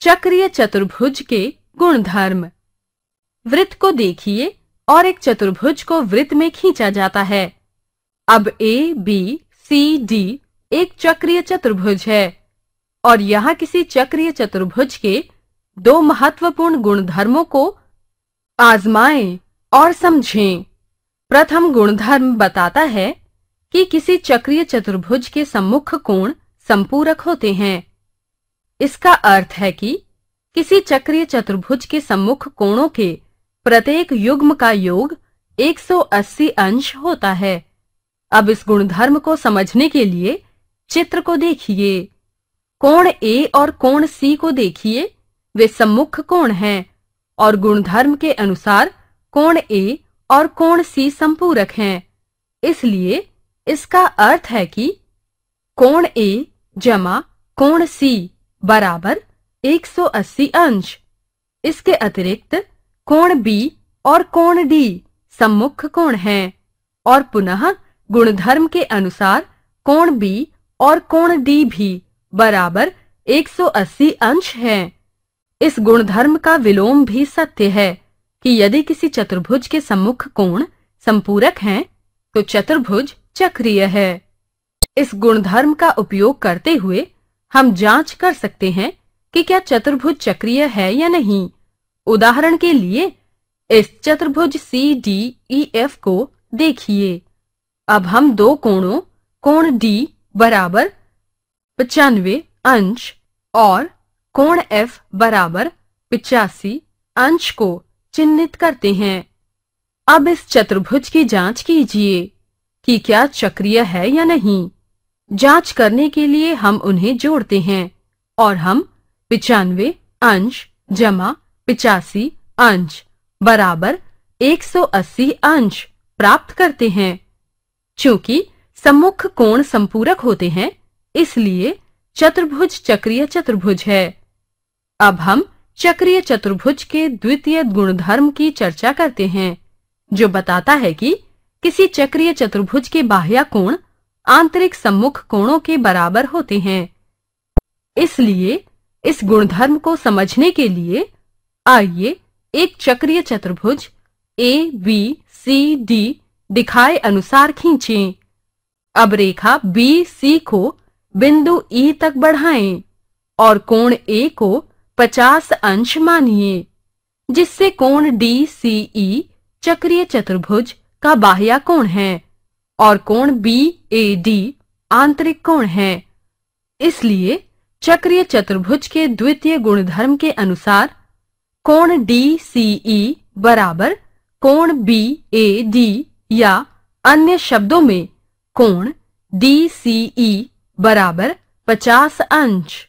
चक्रीय चतुर्भुज के गुणधर्म। वृत्त को देखिए और एक चतुर्भुज को वृत्त में खींचा जाता है। अब ए, बी, सी, डी एक चक्रीय चतुर्भुज है और यहाँ किसी चक्रीय चतुर्भुज के दो महत्वपूर्ण गुणधर्मों को आजमाएं और समझें। प्रथम गुणधर्म बताता है कि किसी चक्रीय चतुर्भुज के सम्मुख कोण संपूरक होते हैं। इसका अर्थ है कि किसी चक्रीय चतुर्भुज के सम्मुख कोणों के प्रत्येक युग्म का योग 180 अंश होता है। अब इस गुणधर्म को समझने के लिए चित्र को देखिए। कोण ए और कोण सी को देखिए, वे सम्मुख कोण हैं और गुणधर्म के अनुसार कोण ए और कोण सी संपूरक हैं। इसलिए इसका अर्थ है कि कोण ए जमा कोण सी बराबर 180 अंश। इसके अतिरिक्त कोण बी और कोण डी सम्मुख कोण हैं और पुनः गुणधर्म के अनुसार कोण बी और कोण डी भी बराबर 180 अंश हैं। इस गुणधर्म का विलोम भी सत्य है कि यदि किसी चतुर्भुज के सम्मुख कोण संपूरक हैं तो चतुर्भुज चक्रीय है। इस गुणधर्म का उपयोग करते हुए हम जांच कर सकते हैं कि क्या चतुर्भुज चक्रीय है या नहीं। उदाहरण के लिए इस चतुर्भुज CDEF को देखिए। अब हम दो कोणों कोण D बराबर 95 अंश और कोण F बराबर 85 अंश को चिन्हित करते हैं। अब इस चतुर्भुज की जांच कीजिए कि क्या चक्रीय है या नहीं। जांच करने के लिए हम उन्हें जोड़ते हैं और हम 95 अंश जमा 85 अंश बराबर 180 अंश प्राप्त करते हैं। चूंकि सम्मुख कोण संपूरक होते हैं, इसलिए चतुर्भुज चक्रीय चतुर्भुज है। अब हम चक्रीय चतुर्भुज के द्वितीय गुणधर्म की चर्चा करते हैं, जो बताता है कि किसी चक्रीय चतुर्भुज के बाह्य कोण आंतरिक सम्मुख कोणों के बराबर होते हैं। इसलिए इस गुणधर्म को समझने के लिए आइए एक चक्रीय चतुर्भुज ABCD दिखाए अनुसार खींचें। अब रेखा BC को बिंदु E तक बढ़ाएं और कोण A को 50 अंश मानिए, जिससे कोण DCE चक्रीय चतुर्भुज का बाह्य कोण है और कोण BAD आंतरिक कोण है। इसलिए चक्रीय चतुर्भुज के द्वितीय गुणधर्म के अनुसार कोण DCE बराबर कोण BAD या अन्य शब्दों में कोण DCE बराबर 50 अंश।